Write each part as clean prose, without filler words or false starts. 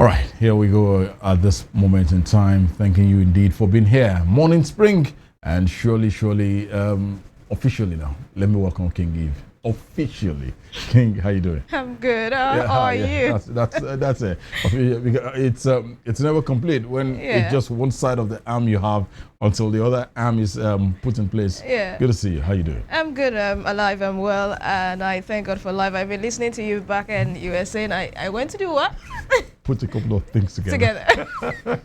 All right, here we go at this moment in time. Thanking you indeed for being here. Morning Spring, and surely, officially now, let me welcome King Eve. Officially, King, how you doing? I'm good. How are you? That's it. It's never complete when it's just one side of the arm you have until the other arm is put in place. Yeah. Good to see you. How you doing? I'm good. I'm alive. I'm well, and I thank God for life. I've been listening to you back, and you were saying I went to do what? Put a couple of things together. All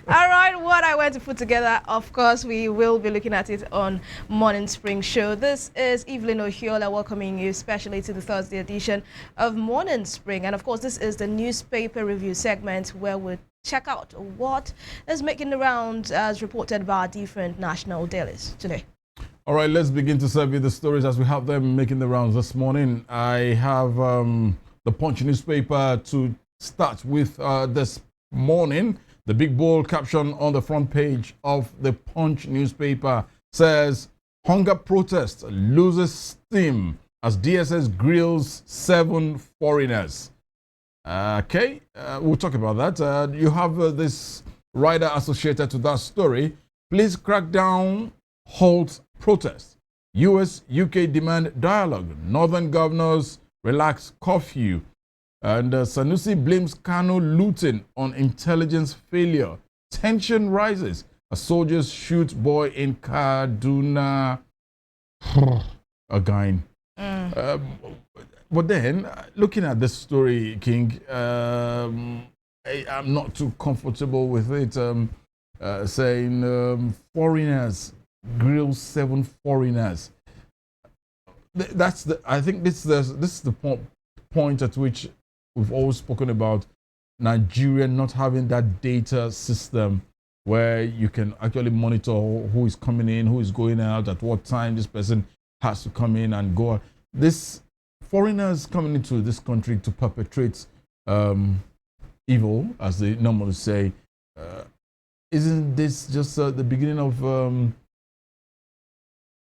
right, what I went to put together, of course, we will be looking at it on Morning Spring Show. This is Evelyn Ohiola welcoming you, especially to the Thursday edition of Morning Spring. And of course, this is the newspaper review segment where we check out what is making the rounds as reported by different national dailies today. All right, let's begin to survey the stories as we have them making the rounds this morning. I have the Punch newspaper to start with this morning. The big bold caption on the front page of the Punch newspaper says, "Hunger protest loses steam as DSS grills 7 foreigners." We'll talk about that. You have this rider associated to that story. Please crack down, halt protest. US, UK demand dialogue. Northern governors relax curfew. And Sanusi blames Kano looting on intelligence failure. Tension rises as soldiers shoot boy in Kaduna. Again. But then, looking at this story, King, I'm not too comfortable with it. Saying foreigners grill 7 foreigners. I think this is the point at which we've always spoken about Nigeria not having that data system where you can actually monitor who is coming in, who is going out, at what time this person has to come in and go out. This foreigners coming into this country to perpetrate evil, as they normally say, isn't this just the beginning of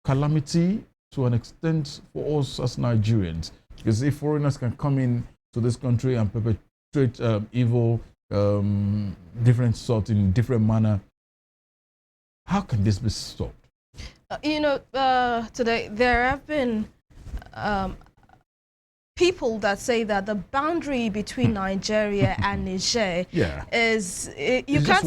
calamity to an extent for us as Nigerians? Because if foreigners can come in to this country and perpetrate evil, different sort in different manner, how can this be stopped? Today there have been people that say that the boundary between Nigeria and Niger is you can't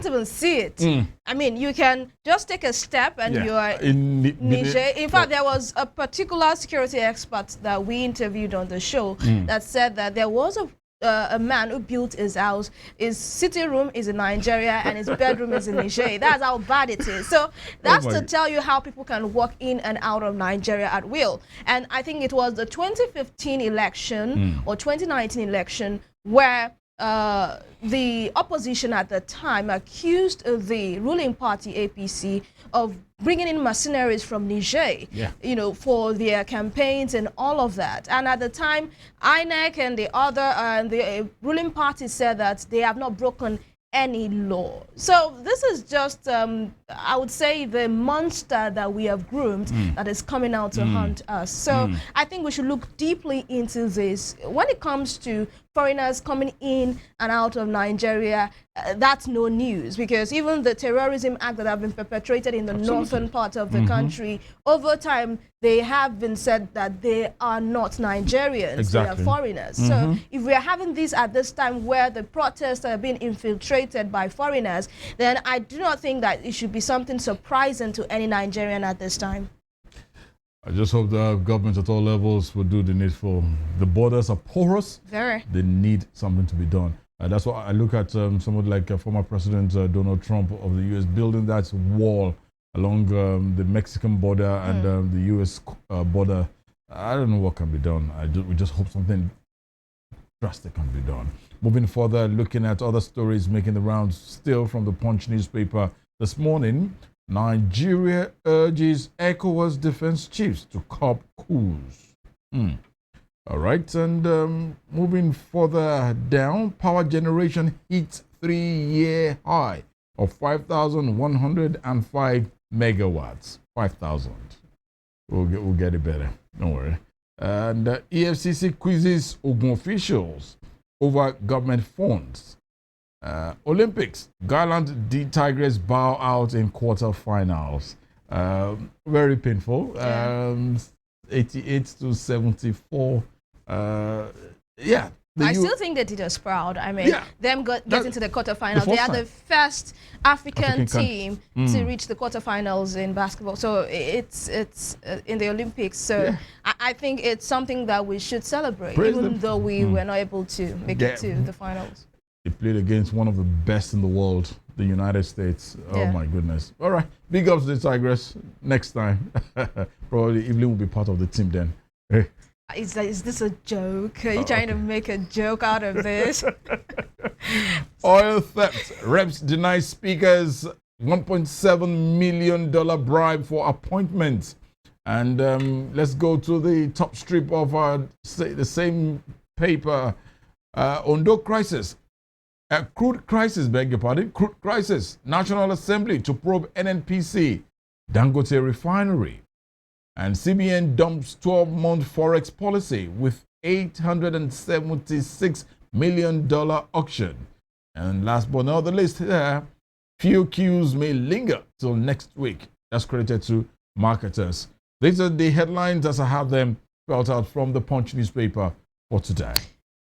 even see it. I mean, you can just take a step and you are in Niger. In fact, there was a particular security expert that we interviewed on the show that said that there was a man who built his house. His sitting room is in Nigeria and his bedroom is in Niger. That's how bad it is. So that's to tell you how people can walk in and out of Nigeria at will. And I think it was the 2015 election or 2019 election where the opposition at the time accused the ruling party APC of bringing in mercenaries from Niger, for their campaigns and all of that. And at the time, INEC and the ruling party said that they have not broken any law. So this is just, I would say, the monster that we have groomed that is coming out to hunt us. So I think we should look deeply into this. When it comes to foreigners coming in and out of Nigeria, that's no news, because even the terrorism act that have been perpetrated in the northern part of the country, over time, they have been said that they are not Nigerians, they are foreigners. So if we are having this at this time where the protests are being infiltrated by foreigners, then I do not think that it should be something surprising to any Nigerian at this time. I just hope the government at all levels will do the needful. The borders are porous. Very. They need something to be done. That's why I look at someone like former President Donald Trump of the U.S. building that wall along the Mexican border and the U.S. border. I don't know what can be done. We just hope something drastic can be done. Moving further, looking at other stories making the rounds still from the Punch newspaper this morning. Nigeria urges ECOWAS defense chiefs to curb coups. All right, and moving further down, power generation hits 3-year high of 5,105 megawatts. 5,000. We'll get it better. Don't worry. And EFCC quizzes Ogun officials over government funds. Olympics, Garland D Tigers bow out in quarterfinals. Very painful. 88 to 74. Yeah. I still think they did us proud. I mean, them getting to the quarterfinals. They are the first African team to reach the quarterfinals in basketball. So it's in the Olympics. So I think it's something that we should celebrate, even though we were not able to make it to the finals. They played against one of the best in the world, the United States. Oh my goodness. All right. Big ups to the Tigress. Next time. Probably Evelyn will be part of the team then. Hey. Is this a joke? Are you trying to make a joke out of this? Oil theft. Reps deny speakers $1.7 million bribe for appointments. And let's go to the top strip of the same paper. Ondo crisis. Crude crisis, beg your pardon. Crude crisis. National Assembly to probe NNPC. Dangote refinery. And CBN dumps 12-month forex policy with $876 million auction. And last but not the least here, few queues may linger till next week. That's credited to marketers. These are the headlines as I have them spelled out from the Punch newspaper for today.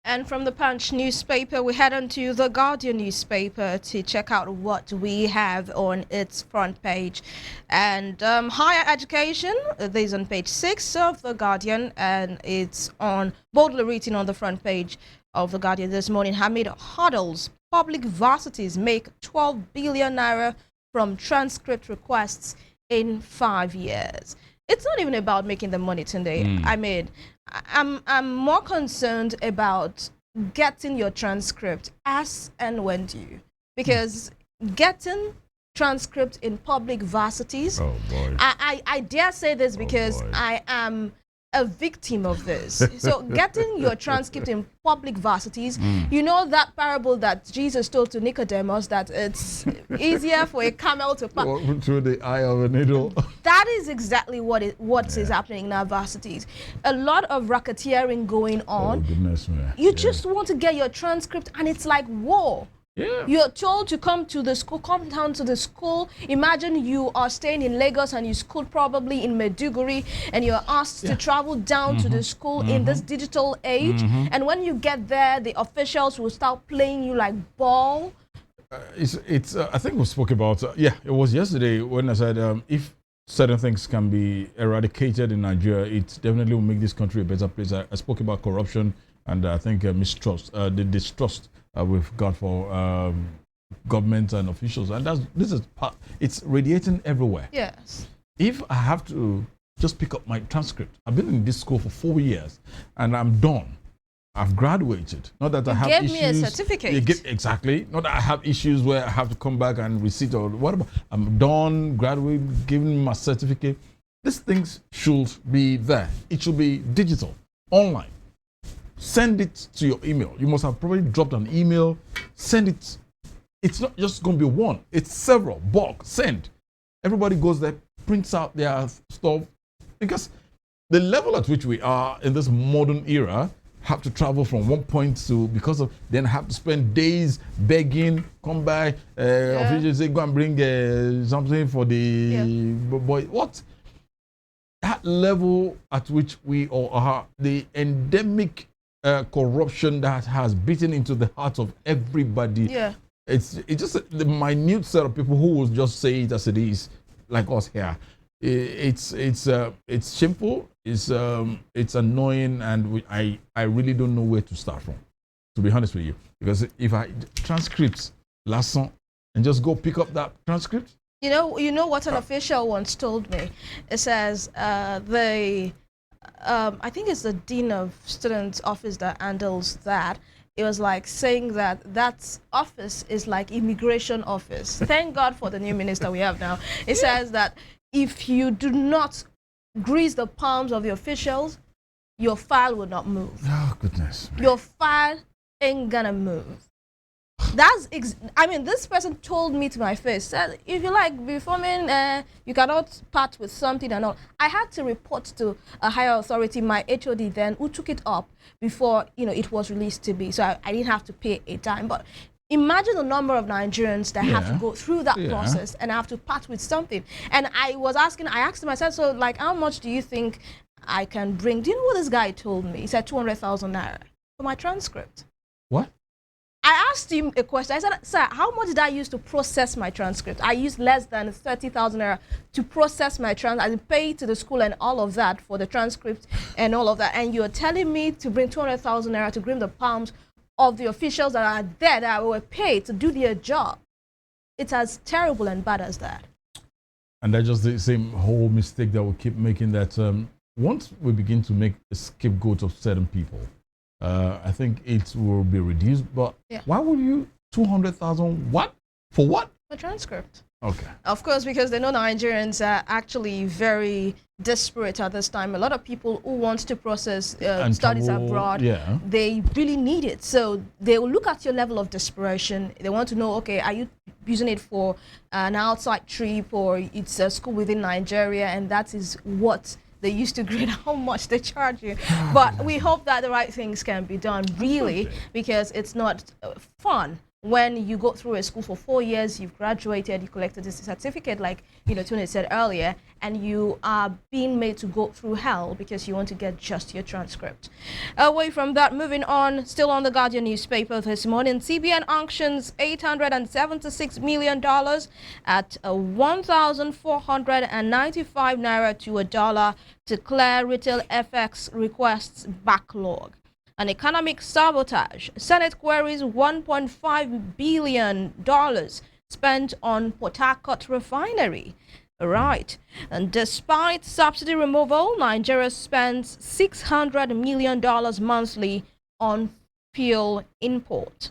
And from the Punch newspaper, we head on to the Guardian newspaper to check out what we have on its front page. And higher education, this is on page 6 of the Guardian, and it's on boldly written on the front page of the Guardian this morning. Hamid hurdles public varsities make 12 billion naira from transcript requests in 5 years. It's not even about making the money today. I mean, I'm more concerned about getting your transcript as and when due, because getting transcript in public varsities, I dare say this because I am a victim of this. So getting your transcript in public varsities, you know that parable that Jesus told to Nicodemus, that it's easier for a camel to pass through the eye of a needle. That is exactly what is happening in our varsities. A lot of racketeering going on. Oh, goodness, man. You just want to get your transcript, and it's like war. You're told to come to the school, come down to the school. Imagine you are staying in Lagos and you school probably in Maiduguri, and you're asked to travel down to the school in this digital age. And when you get there, the officials will start playing you like ball. I think we spoke about, it was yesterday when I said if certain things can be eradicated in Nigeria, it definitely will make this country a better place. I spoke about corruption and I think mistrust, the distrust we've got for government and officials, and it's radiating everywhere. Yes. If I have to just pick up my transcript, I've been in this school for 4 years, and I'm done. I've graduated. Not that I have issues. You gave me a certificate. Exactly. Not that I have issues where I have to come back and receipt or whatever. I'm done, graduated, given my certificate. These things should be there. It should be digital, online. Send it to your email. You must have probably dropped an email. Send it. It's not just going to be one. It's several. Bulk. Send. Everybody goes there, prints out their stuff. Because the level at which we are in this modern era, have to travel from one point to, because of, then have to spend days begging, come by, officials say, go and bring something for the boy. What? That level at which we all are, the endemic corruption that has beaten into the heart of everybody. Yeah. It's just the minute set of people who will just say it as it is, like us here. It's shameful. It's annoying, and I really don't know where to start from, to be honest with you. Because if I transcripts lesson and just go pick up that transcript. You know what an official once told me. It says I think it's the dean of students' office that handles that. It was like saying that office is like immigration office. Thank God for the new minister we have now. It says that if you do not grease the palms of the officials, your file will not move. Oh, goodness. Your file ain't gonna move. I mean, this person told me to my face, said, if you like reforming, you cannot part with something and all. I had to report to a higher authority, my HOD then, who took it up before, it was released to be. So I didn't have to pay a dime. But imagine the number of Nigerians that have to go through that process and have to part with something. And I asked myself, so like, how much do you think I can bring? Do you know what this guy told me? He said 200,000 naira for my transcript. What? I asked him a question. I said, sir, how much did I use to process my transcript? I used less than 30,000 naira to process my transcript. I paid to the school and all of that for the transcript and all of that. And you're telling me to bring 200,000 naira to bring the palms of the officials that are there that were paid to do their job. It's as terrible and bad as that. And that's just the same whole mistake that we keep making, that once we begin to make a scapegoat of certain people, I think it will be reduced. But why would you 200,000? What? For what? A transcript. Okay. Of course, because they know Nigerians are actually very desperate at this time. A lot of people who want to process studies abroad, they really need it. So they will look at your level of desperation. They want to know, okay, are you using it for an outside trip, or it's a school within Nigeria, and that is what they used to grade how much they charge you. But we hope that the right things can be done, really, because it's not fun. When you go through a school for 4 years, you've graduated, you collected this certificate, like Tony said earlier, and you are being made to go through hell because you want to get just your transcript. Away from that, moving on, still on the Guardian newspaper this morning, CBN auctions $876 million at 1,495 naira to $1 to clear retail FX requests backlog. An economic sabotage. Senate queries $1.5 billion spent on Port Harcourt refinery. Right. And despite subsidy removal, Nigeria spends $600 million monthly on fuel import.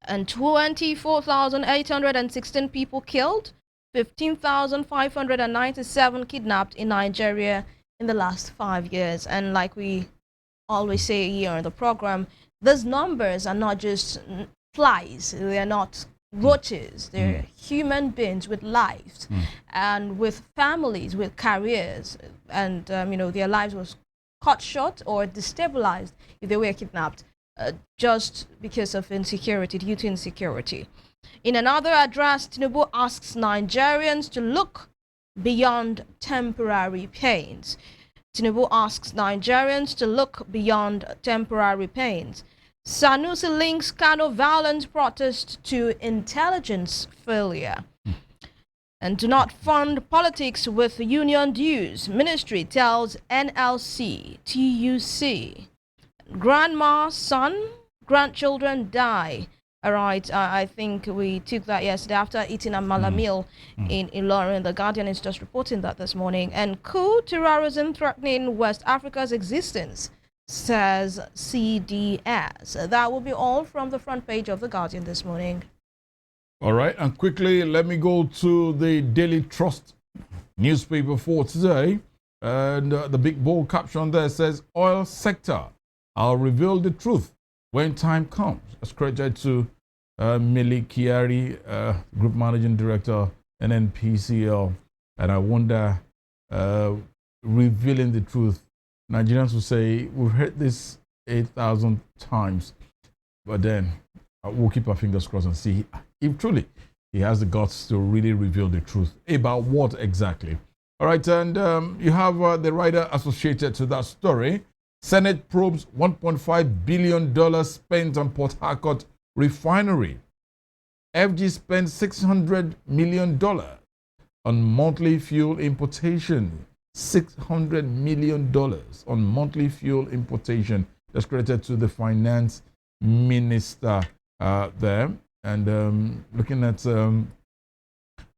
And 24,816 people killed, 15,597 kidnapped in Nigeria in the last 5 years. And like we always say here on the program, these numbers are not just flies, they are not roaches, they're human beings with lives and with families, with careers, and their lives was cut short or destabilized if they were kidnapped just because of insecurity, due to insecurity. In another address, Tinubu asks Nigerians to look beyond temporary pains. Tinubu asks Nigerians to look beyond temporary pains. Sanusi links Kano violent protest to intelligence failure. And do not fund politics with union dues. Ministry tells NLC, TUC. Grandma's son, grandchildren die. All right, I think we took that yesterday after eating a mala meal in Ilorin. The Guardian is just reporting that this morning. And coup terrorism threatening West Africa's existence, says CDS. That will be all from the front page of the Guardian this morning. All right, and quickly, let me go to the Daily Trust newspaper for today. And the big bold caption there says, oil sector, I'll reveal the truth when time comes. That's credited to Mili Kiari, Group Managing Director, NNPCL. And I wonder, revealing the truth, Nigerians will say, we've heard this 8,000 times, but then we'll keep our fingers crossed and see if truly he has the guts to really reveal the truth. About what exactly? All right, and you have the writer associated to that story. Senate probes $1.5 billion spent on Port Harcourt refinery. FG spent $600 million on monthly fuel importation. $600 million on monthly fuel importation. That's credited to the finance minister there. And looking at the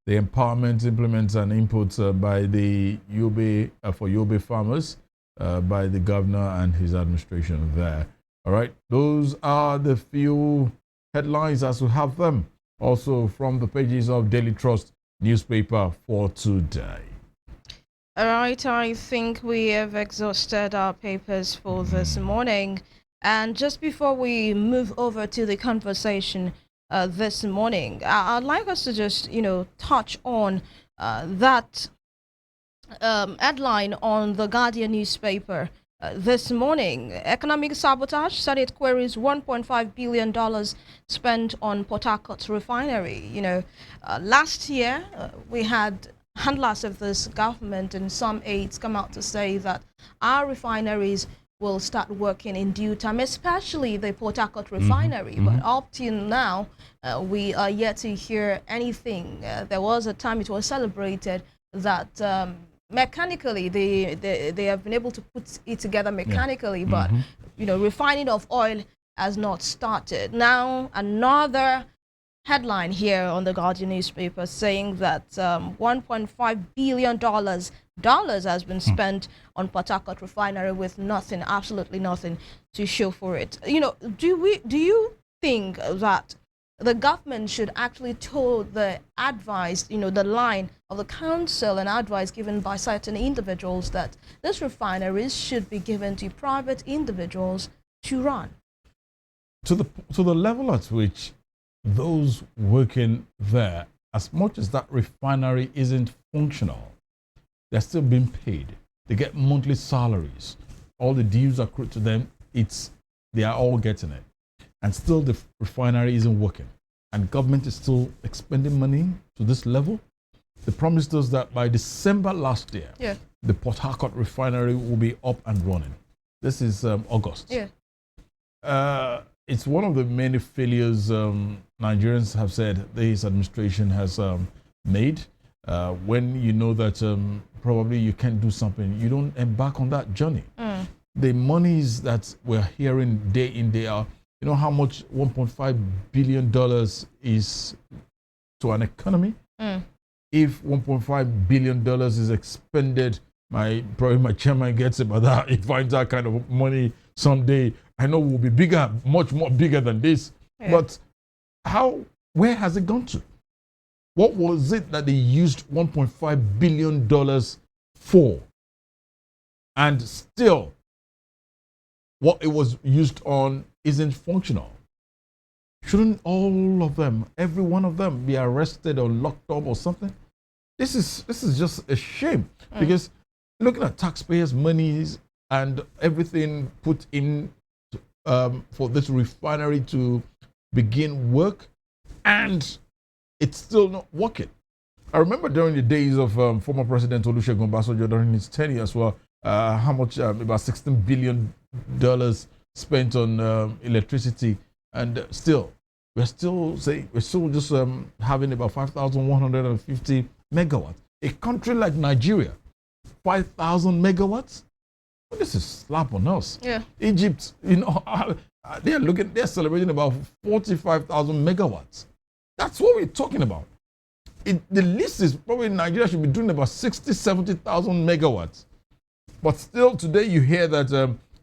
empowerment, implements, and inputs by the Yobe, for Yobe farmers, by the governor and his administration there. All right, those are the few headlines as we have them also from the pages of Daily Trust newspaper for today. All right, I think we have exhausted our papers for this morning. And just before we move over to the conversation this morning, I'd like us to just, touch on that headline on the Guardian newspaper this morning. Economic sabotage. Senate queries $1.5 billion spent on Port Harcourt refinery. Last year we had handlers of this government and some aides come out to say that our refineries will start working in due time, especially the Port Harcourt refinery. But up till now, we are yet to hear anything. There was a time it was celebrated that mechanically they have been able to put it together mechanically, but refining of oil has not started. Now another headline here on the Guardian newspaper saying that $1.5 billion has been spent on Port Harcourt refinery with nothing, absolutely nothing to show for it. Do you think that the government should actually toe the advice, the line of the council and advice given by certain individuals that these refineries should be given to private individuals to run? To the level at which those working there, as much as that refinery isn't functional, they're still being paid. They get monthly salaries. All the dues accrued to them, they are all getting it. And still the refinery isn't working. And government is still expending money to this level. They promised us that by December last year, the Port Harcourt refinery will be up and running. This is August. It's one of the many failures Nigerians have said this administration has made. When you know that probably you can't do something, you don't embark on that journey. The monies that we're hearing day in, day out, you know how much $1.5 billion is to an economy? If $1.5 billion is expended, probably my chairman gets about that. He finds that kind of money someday. I know we'll be bigger, much more bigger than this. But where has it gone to? What was it that they used $1.5 billion for? And still, what it was used on isn't functional. Shouldn't all of them, every one of them, be arrested or locked up or something? This is just a shame, because looking at taxpayers' monies and everything put in for this refinery to begin work, and it's still not working. I remember during the days of former President Olusegun Obasanjo during his tenure as well, how much, about $16 billion spent on electricity, and still, we're still just having about 5,150 megawatts. A country like Nigeria, 5,000 megawatts? Well, this is slap on us. Egypt, they're celebrating about 45,000 megawatts. That's what we're talking about. The least is probably Nigeria should be doing about 60,000, 70,000 megawatts. But still today you hear that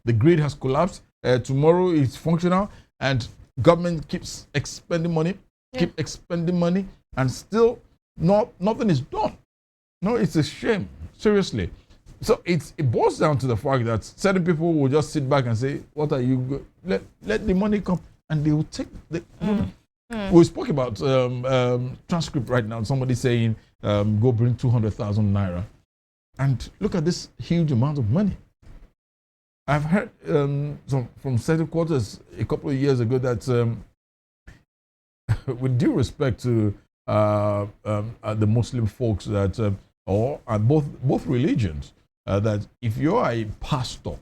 the grid has collapsed. Tomorrow it's functional, and government keeps expending money, and still nothing is done. No, it's a shame, seriously. So it boils down to the fact that certain people will just sit back and say, what are you, let the money come, and they will take the money. We spoke about transcript right now, somebody saying, go bring 200,000 naira. And look at this huge amount of money. I've heard from certain quarters a couple of years ago that, with due respect to the Muslim folks, that or both religions, that if you are a pastor,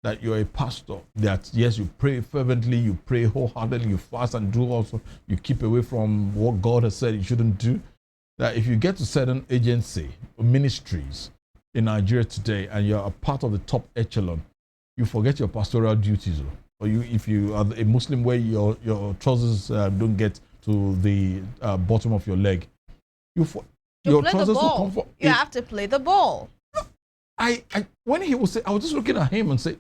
that yes, you pray fervently, you pray wholeheartedly, you fast and do also, you keep away from what God has said you shouldn't do, that if you get to certain agency or ministries in Nigeria today and you're a part of the top echelon, you forget your pastoral duties. Or if you are a Muslim where your trousers don't get to the bottom of your leg, your trousers will come for, you have to play the ball. When he was saying, I was just looking at him and say,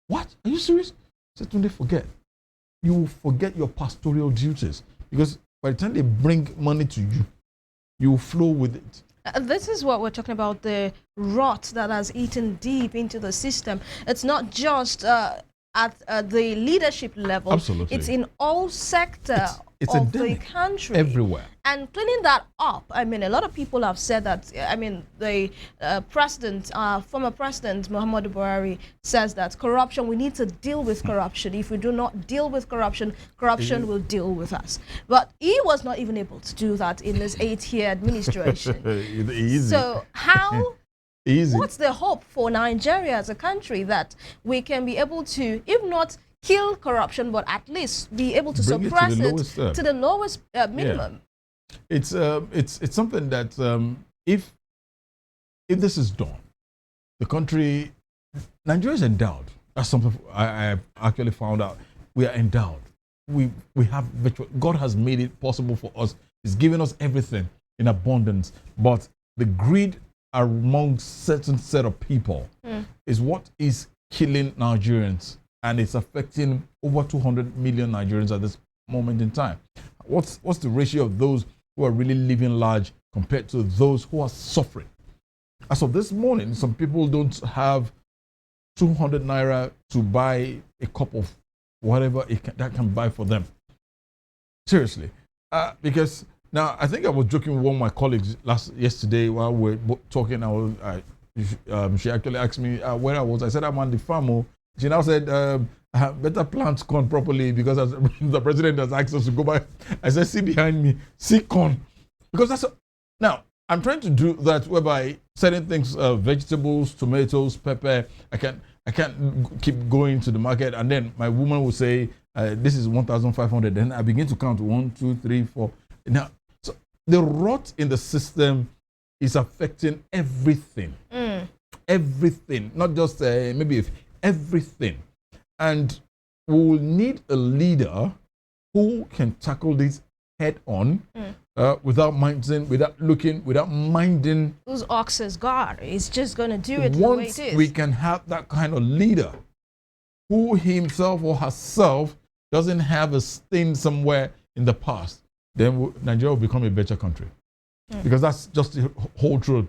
what? Are you serious? I said, don't forget. You will forget your pastoral duties, because by the time they bring money to you, you will flow with it. This is what we're talking about, the rot that has eaten deep into the system. It's not just at the leadership level. Absolutely. It's in all sectors of the country. Everywhere. And cleaning that up, I mean, a lot of people have said that, I mean, the former president, Muhammadu Buhari, says that corruption, we need to deal with corruption. If we do not deal with corruption, corruption will deal with us. But he was not even able to do that in his 8-year administration. Easy. So how... Easy. What's the hope for Nigeria as a country that we can be able to, if not kill corruption, but at least be able to suppress it to the lowest minimum? Yeah. It's something that if this is done, the country, Nigeria is endowed. That's something I actually found out. We are endowed. We have God has made it possible for us. He's given us everything in abundance, but the greed among certain set of people is what is killing Nigerians, and it's affecting over 200 million Nigerians at this moment in time. What's the ratio of those who are really living large compared to those who are suffering? As of this morning, some people don't have 200 naira to buy a cup of whatever that can buy for them. Seriously, because now, I think I was joking with one of my colleagues yesterday while we were talking. She actually asked me where I was. I said, I'm on the farm. She now said, better plant corn properly because as the president has asked us to go back. I said, see behind me, see corn. Because now, I'm trying to do that whereby certain things, vegetables, tomatoes, pepper, I can't keep going to the market. And then my woman will say, this is 1,500. Then I begin to count 1, 2, 3, 4. Now, so the rot in the system is affecting everything. Everything, not just maybe everything. And we will need a leader who can tackle this head on without minding, without looking, without minding. Whose ox is God? He's just going to do it the way it is. Once we can have that kind of leader who himself or herself doesn't have a stain somewhere in the past, then Nigeria will become a better country. Because that's just the whole truth.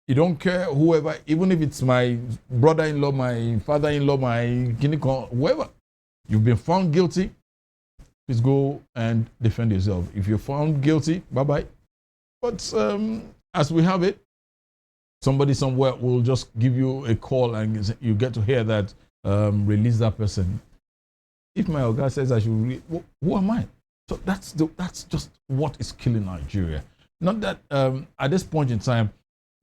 You don't care whoever, even if it's my brother-in-law, my father-in-law, my kiniko, whoever. You've been found guilty, please go and defend yourself. If you're found guilty, bye-bye. But as we have it, somebody somewhere will just give you a call and you get to hear that, release that person. If my guy says I should, who am I? So that's just what is killing Nigeria. Not that at this point in time,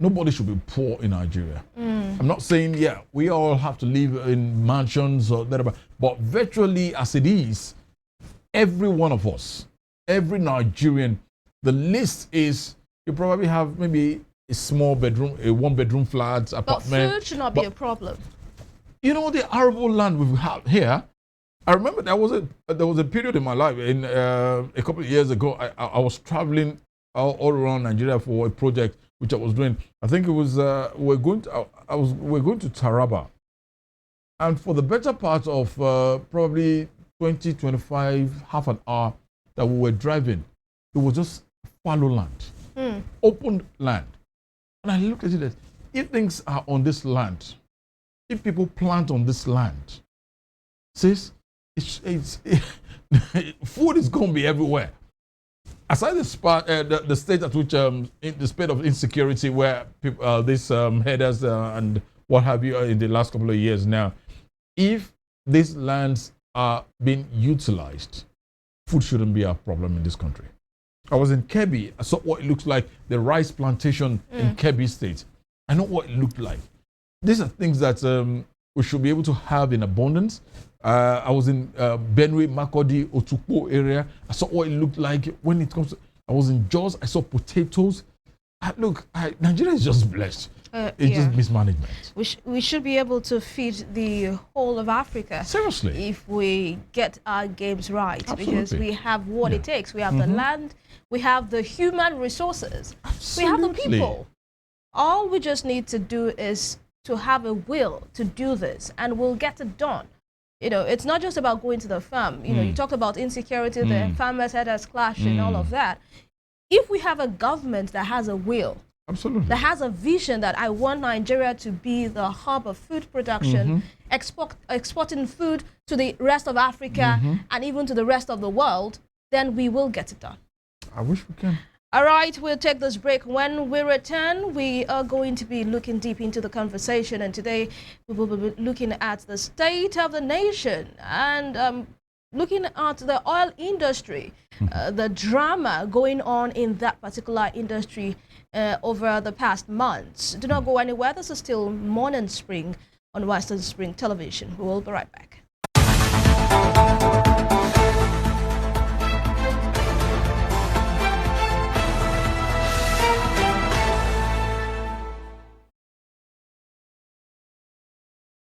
nobody should be poor in Nigeria. I'm not saying, we all have to live in mansions or whatever, but virtually as it is, every one of us, every Nigerian, the list is you probably have maybe a small bedroom, a one-bedroom flat, apartment. But food should not be a problem. You know, the arable land we've had here, I remember there was a period in my life, in a couple of years ago, I was traveling all around Nigeria for a project which I was doing. I think it was we're going to Taraba, and for the better part of probably 20, 25, half an hour that we were driving, it was just fallow land, open land, and I looked at it as if things are on this land, if people plant on this land, sis. Food is going to be everywhere. Aside the state at which the state of insecurity where people, these headers and what have you in the last couple of years now, if these lands are being utilized, food shouldn't be a problem in this country. I was in Kebbi. I saw what it looks like, the rice plantation in Kebbi State. I know what it looked like. These are things that we should be able to have in abundance. I was in Benue, Makurdi, Otukpo area. I saw what it looked like when it comes to, I was in Jos. I saw potatoes. Nigeria is just blessed. It's just mismanagement. We should be able to feed the whole of Africa. Seriously. If we get our games right. Absolutely. Because we have what it takes. We have the land. We have the human resources. Absolutely. We have the people. All we just need to do is to have a will to do this, and we'll get it done. You know, it's not just about going to the farm. You know, you talked about insecurity, the farmers' headers clash and all of that. If we have a government that has a will Absolutely. that has a vision that I want Nigeria to be the hub of food production, exporting food to the rest of Africa and even to the rest of the world, then we will get it done. I wish we can. All right, we'll take this break. When we return, we are going to be looking deep into the conversation, and today we will be looking at the state of the nation and looking at the oil industry, the drama going on in that particular industry over the past months. Do not go anywhere. This is still Morning Spring on Western Spring Television. We will be right back.